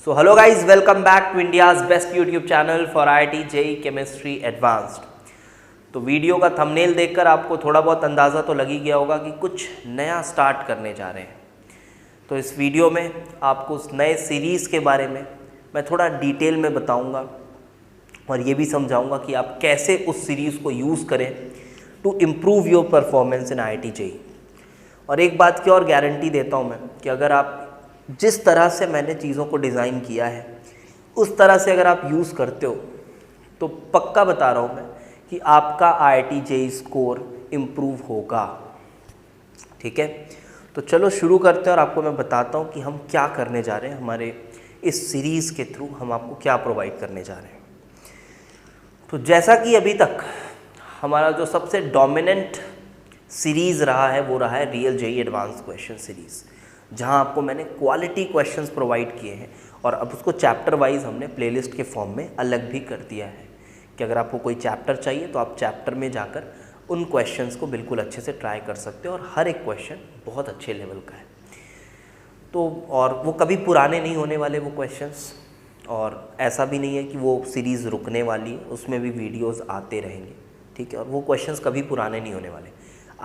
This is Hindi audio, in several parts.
So hello guys, welcome back to India's best YouTube channel for IIT JEE Chemistry Advanced। तो वीडियो का थंबनेल देखकर आपको थोड़ा बहुत अंदाज़ा तो लग ही गया होगा कि कुछ नया स्टार्ट करने जा रहे हैं। तो इस वीडियो में आपको उस नए सीरीज़ के बारे में मैं थोड़ा डिटेल में बताऊंगा और ये भी समझाऊंगा कि आप कैसे उस सीरीज़ को यूज़ करें to improve your performance in IIT JEE। और एक बात की और गारंटी देता हूँ मैं कि अगर आप जिस तरह से मैंने चीज़ों को डिज़ाइन किया है उस तरह से अगर आप यूज़ करते हो तो पक्का बता रहा हूँ मैं कि आपका IIT JEE स्कोर इम्प्रूव होगा। ठीक है, तो चलो शुरू करते हैं और आपको मैं बताता हूँ कि हम क्या करने जा रहे हैं। हमारे इस सीरीज़ के थ्रू हम आपको क्या प्रोवाइड करने जा रहे हैं। तो जैसा कि अभी तक हमारा जो सबसे डोमिनेंट सीरीज़ रहा है वो रहा है real JEE advance question series, जहां आपको मैंने क्वालिटी क्वेश्चंस प्रोवाइड किए हैं और अब उसको चैप्टर वाइज हमने प्लेलिस्ट के फॉर्म में अलग भी कर दिया है कि अगर आपको कोई चैप्टर चाहिए तो आप चैप्टर में जाकर उन क्वेश्चंस को बिल्कुल अच्छे से ट्राई कर सकते हो और हर एक क्वेश्चन बहुत अच्छे लेवल का है। तो और वो कभी पुराने नहीं होने वाले वो क्वेश्चंस, और ऐसा भी नहीं है कि वो सीरीज़ रुकने वाली है, उसमें भी वीडियोज़ आते रहेंगे। ठीक है, और वो क्वेश्चंस कभी पुराने नहीं होने वाले।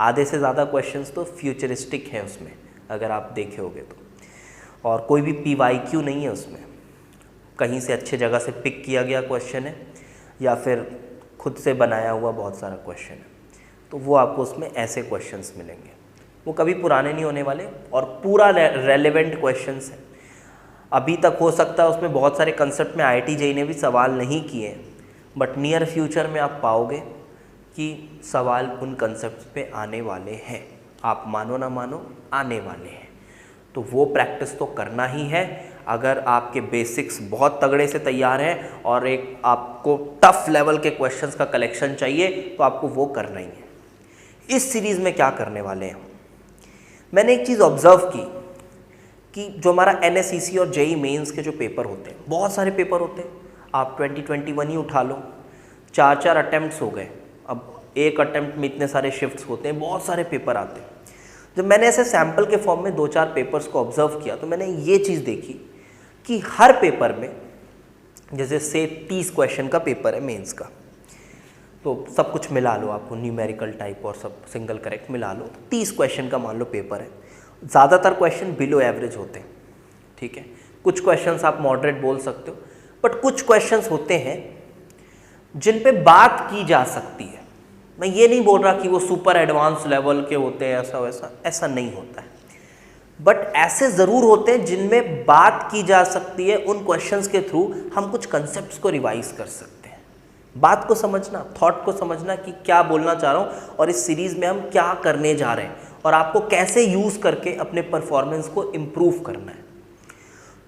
आधे से ज़्यादा क्वेश्चंस तो फ्यूचरिस्टिक हैं उसमें अगर आप देखे होगे तो, और कोई भी PYQ नहीं है उसमें, कहीं से अच्छे जगह से पिक किया गया क्वेश्चन है या फिर खुद से बनाया हुआ बहुत सारा क्वेश्चन है। तो वो आपको उसमें ऐसे क्वेश्चंस मिलेंगे, वो कभी पुराने नहीं होने वाले और पूरा रेलेवेंट क्वेश्चंस है। अभी तक हो सकता है उसमें बहुत सारे कंसेप्ट में IIT JEE ने भी सवाल नहीं किए हैं, बट नियर फ्यूचर में आप पाओगे कि सवाल उन कंसेप्ट पे आने वाले हैं। आप मानो ना मानो आने वाले हैं, तो वो प्रैक्टिस तो करना ही है। अगर आपके बेसिक्स बहुत तगड़े से तैयार हैं और एक आपको टफ लेवल के क्वेश्चंस का कलेक्शन चाहिए तो आपको वो करना ही है। इस सीरीज़ में क्या करने वाले हैं, मैंने एक चीज़ ऑब्जर्व की कि जो हमारा NSEC और JEE मेंस के जो पेपर होते हैं, बहुत सारे पेपर होते हैं। आप 2021 ही उठा लो, 4 अटैम्प्ट्स हो गए। अब एक अटैम्प्ट में इतने सारे शिफ्ट्स होते हैं, बहुत सारे पेपर आते हैं। जब मैंने ऐसे सैम्पल के फॉर्म में 2-4 पेपर्स को ऑब्जर्व किया तो मैंने ये चीज़ देखी कि हर पेपर में, जैसे से 30 क्वेश्चन का पेपर है मेंस का, तो सब कुछ मिला लो, आपको न्यूमेरिकल टाइप और सब सिंगल करेक्ट मिला लो, 30 क्वेश्चन का मान लो पेपर है। ज़्यादातर क्वेश्चन बिलो एवरेज होते हैं। ठीक है, कुछ क्वेश्चंस आप मॉडरेट बोल सकते हो, बट कुछ क्वेश्चंस होते हैं जिन पे बात की जा सकती है। मैं ये नहीं बोल रहा कि वो सुपर एडवांस लेवल के होते हैं, ऐसा वैसा, ऐसा नहीं होता है, बट ऐसे ज़रूर होते हैं जिनमें बात की जा सकती है। उन क्वेश्चंस के थ्रू हम कुछ कंसेप्ट्स को रिवाइज कर सकते हैं। बात को समझना, थॉट को समझना कि क्या बोलना चाह रहा हूँ और इस सीरीज़ में हम क्या करने जा रहे हैं और आपको कैसे यूज़ करके अपने परफॉर्मेंस को इम्प्रूव करना है।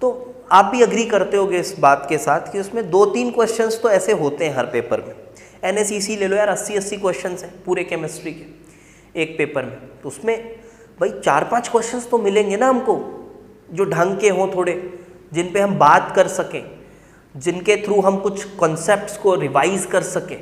तो आप भी अग्री करते होगे इस बात के साथ कि उसमें 2-3 क्वेश्चंस तो ऐसे होते हैं हर पेपर में। NSEC ले लो यार, 80 क्वेश्चंस हैं पूरे केमिस्ट्री के एक पेपर में, तो उसमें भाई 4-5 क्वेश्चंस तो मिलेंगे ना हमको जो ढंग के हों, थोड़े जिन पे हम बात कर सकें, जिनके थ्रू हम कुछ कॉन्सेप्ट्स को रिवाइज कर सकें।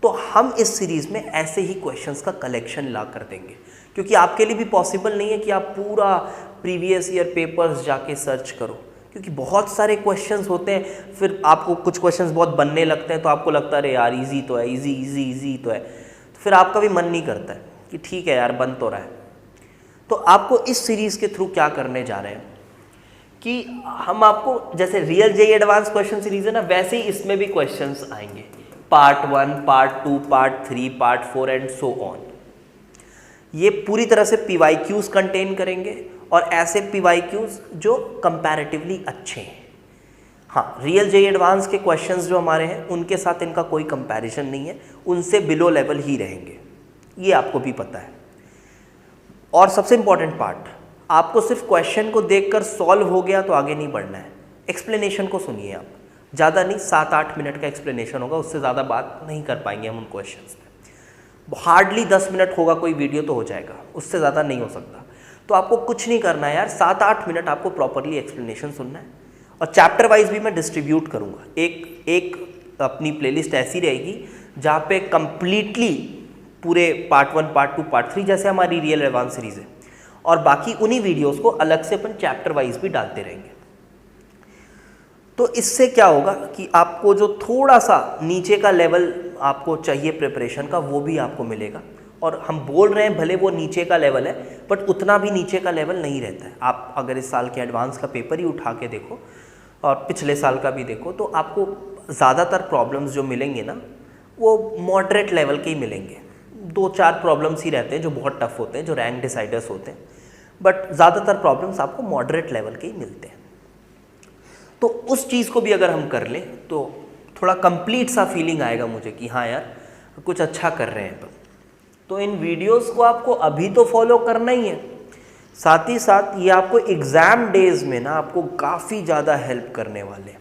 तो हम इस सीरीज़ में ऐसे ही क्वेश्चंस का कलेक्शन ला कर देंगे, क्योंकि आपके लिए भी पॉसिबल नहीं है कि आप पूरा प्रीवियस ईयर पेपर्स जाके सर्च करो, क्योंकि बहुत सारे क्वेश्चंस होते हैं। फिर आपको कुछ क्वेश्चंस बहुत बनने लगते हैं तो आपको लगता है अरे यार इजी तो है, इजी तो है, तो फिर आपका भी मन नहीं करता है कि ठीक है यार बन तो रहा है। तो आपको इस सीरीज़ के थ्रू क्या करने जा रहे हैं कि हम आपको, जैसे real JEE advance question series है ना, वैसे ही इसमें भी क्वेश्चंस आएंगे, part 1, part 2, part 3, part 4 and so on. ये पूरी तरह से PYQs कंटेन करेंगे और ऐसे PYQs जो कंपैरेटिवली अच्छे हैं। हाँ, रियल JEE एडवांस के क्वेश्चंस जो हमारे हैं उनके साथ इनका कोई कंपैरिजन नहीं है, उनसे बिलो लेवल ही रहेंगे, ये आपको भी पता है। और सबसे इम्पॉर्टेंट पार्ट, आपको सिर्फ क्वेश्चन को देखकर सॉल्व हो गया तो आगे नहीं बढ़ना है। एक्सप्लेनेशन को सुनिए आप, ज़्यादा नहीं, 7-8 मिनट का एक्सप्लेनेशन होगा, उससे ज़्यादा बात नहीं कर पाएंगे हम उन क्वेश्चंस में। हार्डली 10 मिनट होगा कोई वीडियो तो हो जाएगा, उससे ज़्यादा नहीं हो सकता। तो आपको कुछ नहीं करना है यार, 7-8 मिनट आपको प्रॉपरली एक्सप्लेनेशन सुनना है। और चैप्टर वाइज भी मैं डिस्ट्रीब्यूट करूँगा, एक अपनी प्लेलिस्ट ऐसी रहेगी जहाँ पे कंप्लीटली पूरे पार्ट 1, पार्ट 2, पार्ट 3 जैसे हमारी रियल एडवांस सीरीज़ है, और बाकी उन्हीं वीडियोस को अलग से अपन चैप्टर वाइज भी डालते रहेंगे। तो इससे क्या होगा कि आपको जो थोड़ा सा नीचे का लेवल आपको चाहिए प्रिपरेशन का वो भी आपको मिलेगा। और हम बोल रहे हैं भले वो नीचे का लेवल है, बट उतना भी नीचे का लेवल नहीं रहता है। आप अगर इस साल के एडवांस का पेपर ही उठा के देखो और पिछले साल का भी देखो, तो आपको ज़्यादातर प्रॉब्लम्स जो मिलेंगे ना वो मॉडरेट लेवल के ही मिलेंगे। 2-4 प्रॉब्लम्स ही रहते हैं जो बहुत टफ होते हैं, जो रैंक डिसाइडर्स होते हैं, बट ज़्यादातर प्रॉब्लम्स आपको मॉडरेट लेवल के ही मिलते हैं। तो उस चीज़ को भी अगर हम कर लें तो थोड़ा कंप्लीट सा फीलिंग आएगा मुझे कि हाँ यार कुछ अच्छा कर रहे हैं अपन। तो इन वीडियोस को आपको अभी तो फॉलो करना ही है, साथ ही साथ ये आपको एग्ज़ाम डेज में ना आपको काफ़ी ज़्यादा हेल्प करने वाले हैं।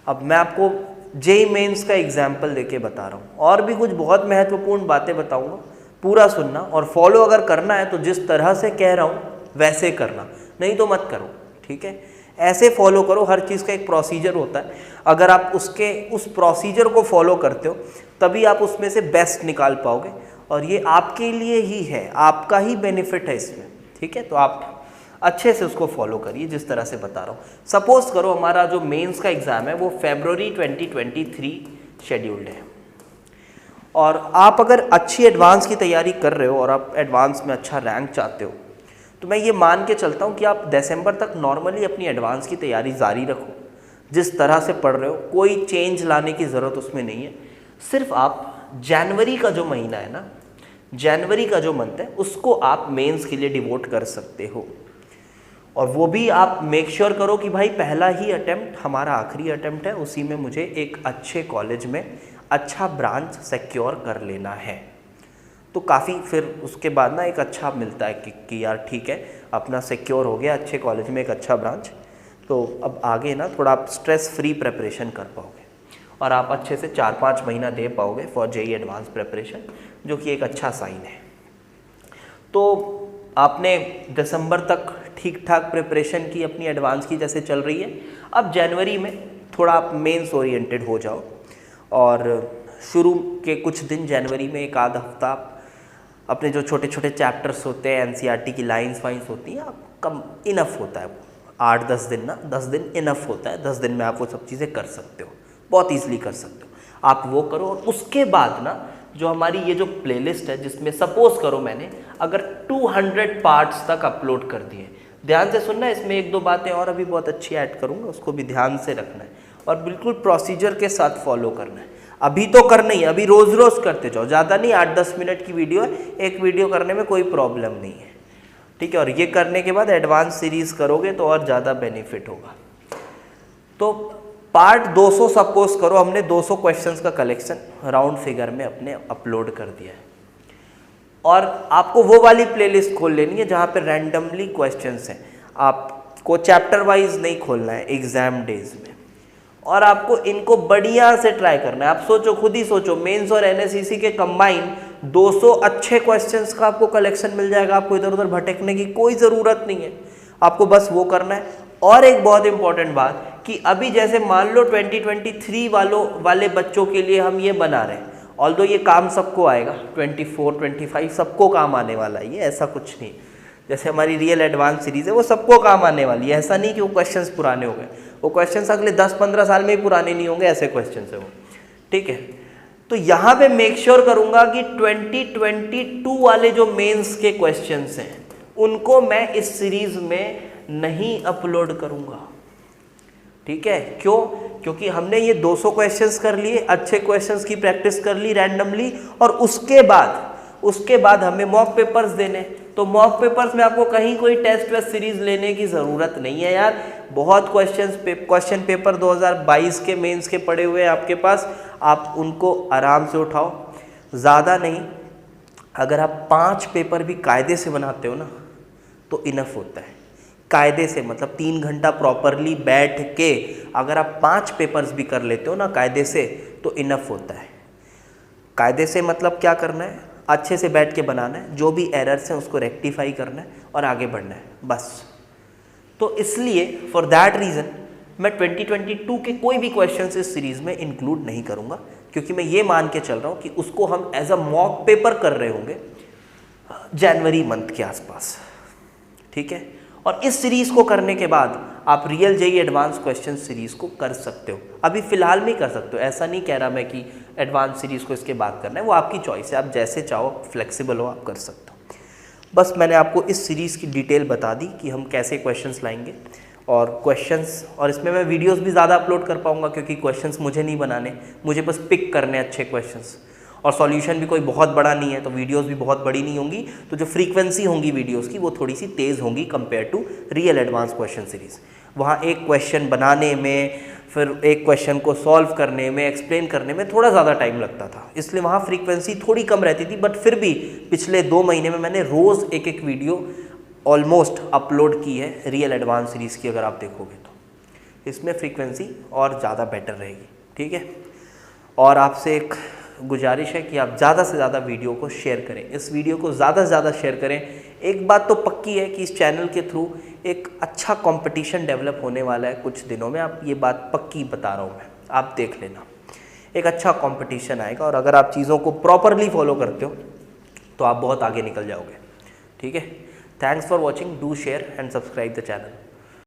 अब मैं आपको जेईई मेंस का एग्जाम्पल देके बता रहा हूँ, और भी कुछ बहुत महत्वपूर्ण बातें बताऊँगा, पूरा सुनना और फॉलो अगर करना है तो जिस तरह से कह रहा हूँ वैसे करना, नहीं तो मत करो, ठीक है। ऐसे फॉलो करो, हर चीज़ का एक प्रोसीजर होता है। अगर आप उस प्रोसीजर को फॉलो करते हो तभी आप उसमें से बेस्ट निकाल पाओगे, और ये आपके लिए ही है, आपका ही बेनिफिट है इसमें, ठीक है। तो आप अच्छे से उसको फॉलो करिए जिस तरह से बता रहा हूँ। सपोज करो हमारा जो मेंस का एग्ज़ाम है वो फरवरी 2023 शेड्यूल्ड है, और आप अगर अच्छी एडवांस की तैयारी कर रहे हो और आप एडवांस में अच्छा रैंक चाहते हो, तो मैं ये मान के चलता हूँ कि आप दिसंबर तक नॉर्मली अपनी एडवांस की तैयारी जारी रखो। जिस तरह से पढ़ रहे हो कोई चेंज लाने की ज़रूरत उसमें नहीं है। सिर्फ आप जनवरी का जो महीना है ना, जनवरी का जो मंथ है, उसको आप मेंस के लिए डिवोट कर सकते हो। और वो भी आप मेक श्योर करो कि भाई पहला ही अटेम्प्ट हमारा आखिरी अटेम्प्ट है, उसी में मुझे एक अच्छे कॉलेज में अच्छा ब्रांच सिक्योर कर लेना है। तो काफ़ी फिर उसके बाद ना एक अच्छा मिलता है कि यार ठीक है अपना सिक्योर हो गया अच्छे कॉलेज में एक अच्छा ब्रांच, तो अब आगे ना थोड़ा आप स्ट्रेस फ्री प्रिपरेशन कर पाओगे और आप अच्छे से 4-5 महीना दे पाओगे फॉर जेईई एडवांस प्रिपरेशन, जो कि एक अच्छा साइन है। तो आपने दिसंबर तक ठीक ठाक प्रिपरेशन की अपनी एडवांस की जैसे चल रही है, अब जनवरी में थोड़ा आप मेंस ओरिएंटेड हो जाओ, और शुरू के कुछ दिन जनवरी में एक आध हफ्ता अपने जो छोटे छोटे चैप्टर्स होते हैं, एनसीईआरटी की लाइंस वाइंस होती हैं, आप कम इनफ होता है, 8-10 दिन ना, 10 दिन इनफ होता है। 10 दिन में आप वो सब चीज़ें कर सकते हो, बहुत ईजिली कर सकते हो। आप वो करो, और उसके बाद ना जो हमारी ये जो प्लेलिस्ट है, जिसमें सपोज करो मैंने अगर 200 पार्ट्स तक अपलोड कर दिए, ध्यान से सुनना, इसमें 1-2 बातें और अभी बहुत अच्छी ऐड करूँगा, उसको भी ध्यान से रखना है और बिल्कुल प्रोसीजर के साथ फॉलो करना है। अभी तो करना ही, अभी रोज़ रोज़ करते जाओ, ज़्यादा नहीं, 8-10 मिनट की वीडियो है, एक वीडियो करने में कोई प्रॉब्लम नहीं है, ठीक है। और ये करने के बाद एडवांस सीरीज़ करोगे तो और ज़्यादा बेनिफिट होगा। तो पार्ट 200 सपोज करो हमने 200 क्वेश्चंस का कलेक्शन राउंड फिगर में अपने अपलोड कर दिया है, और आपको वो वाली प्लेलिस्ट खोल लेनी है जहाँ पे रैंडमली क्वेश्चंस हैं। आपको चैप्टर वाइज नहीं खोलना है एग्ज़ाम डेज में, और आपको इनको बढ़िया से ट्राई करना है। आप सोचो, खुद ही सोचो, मेंस और एनएसईसी के कंबाइन 200 अच्छे क्वेश्चंस का आपको कलेक्शन मिल जाएगा। आपको इधर उधर भटकने की कोई ज़रूरत नहीं है, आपको बस वो करना है। और एक बहुत इंपॉर्टेंट बात कि अभी जैसे मान लो 2023 वाले बच्चों के लिए हम ये बना रहे हैं, ऑल्दो ये काम सबको आएगा, 24-25 सबको काम आने वाला है, ये ऐसा कुछ नहीं। जैसे हमारी रियल एडवांस सीरीज़ है वो सबको काम आने वाली है, ऐसा नहीं कि वो क्वेश्चंस पुराने हो गए, वो क्वेश्चंस अगले 10-15 साल में ही पुराने नहीं होंगे, ऐसे क्वेश्चंस है वो, ठीक है। तो यहाँ पे मेक श्योर करूँगा कि 2022 वाले जो मेंस के क्वेश्चंस हैं उनको मैं इस सीरीज़ में नहीं अपलोड करूँगा, ठीक है। क्यों? क्योंकि हमने ये 200 क्वेश्चंस कर लिए, अच्छे क्वेश्चंस की प्रैक्टिस कर ली रैंडमली, और उसके बाद हमें मॉक पेपर्स देने। तो मॉक पेपर्स में आपको कहीं कोई टेस्ट वेस्ट सीरीज लेने की ज़रूरत नहीं है यार। बहुत क्वेश्चन पेपर 2022 के मेंस के पड़े हुए हैं आपके पास, आप उनको आराम से उठाओ, ज़्यादा नहीं। अगर आप 5 पेपर भी कायदे से बनाते हो ना तो इनफ होता है। कायदे से मतलब 3 घंटा प्रॉपरली बैठ के अगर आप 5 पेपर्स भी कर लेते हो ना कायदे से तो इनफ होता है। कायदे से मतलब क्या करना है, अच्छे से बैठ के बनाना है, जो भी एरर्स हैं उसको रेक्टिफाई करना है और आगे बढ़ना है, बस। तो इसलिए फॉर दैट रीज़न मैं 2022 के कोई भी क्वेश्चंस इस सीरीज़ में इंक्लूड नहीं करूँगा, क्योंकि मैं ये मान के चल रहा हूँ कि उसको हम एज अ मॉक पेपर कर रहे होंगे जनवरी मंथ के आसपास, ठीक है। और इस सीरीज़ को करने के बाद आप real JEE advance question series को कर सकते हो। अभी फ़िलहाल में ही कर सकते हो, ऐसा नहीं कह रहा मैं कि एडवांस सीरीज़ को इसके बाद करना है, वो आपकी चॉइस है, आप जैसे चाहो फ्लेक्सिबल हो आप कर सकते हो। बस मैंने आपको इस सीरीज़ की डिटेल बता दी कि हम कैसे क्वेश्चंस लाएंगे और क्वेश्चंस, और इसमें मैं वीडियोस भी ज़्यादा अपलोड कर पाऊँगा क्योंकि क्वेश्चंस मुझे नहीं बनाने, मुझे बस पिक करने अच्छे क्वेश्चंस, और सॉल्यूशन भी कोई बहुत बड़ा नहीं है तो वीडियोस भी बहुत बड़ी नहीं होंगी, तो जो फ्रीक्वेंसी होंगी वीडियोस की वो थोड़ी सी तेज़ होंगी compare to real advance question series. वहाँ एक क्वेश्चन बनाने में, फिर एक क्वेश्चन को सॉल्व करने में, एक्सप्लेन करने में थोड़ा ज़्यादा टाइम लगता था, इसलिए वहाँ फ्रीक्वेंसी थोड़ी कम रहती थी। बट फिर भी पिछले 2 महीने में मैंने रोज़ एक वीडियो ऑलमोस्ट अपलोड की है रियल एडवांस सीरीज़ की, अगर आप देखोगे तो इसमें फ्रीक्वेंसी और ज़्यादा बेटर रहेगी, ठीक है। और आपसे एक गुजारिश है कि आप ज़्यादा से ज़्यादा वीडियो को शेयर करें, इस वीडियो को ज़्यादा से ज़्यादा शेयर करें। एक बात तो पक्की है कि इस चैनल के थ्रू एक अच्छा कंपटीशन डेवलप होने वाला है कुछ दिनों में, आप ये बात पक्की बता रहा हूँ मैं, आप देख लेना, एक अच्छा कंपटीशन आएगा। और अगर आप चीज़ों को प्रॉपरली फॉलो करते हो तो आप बहुत आगे निकल जाओगे, ठीक है। Thanks for watching, do share and subscribe the channel.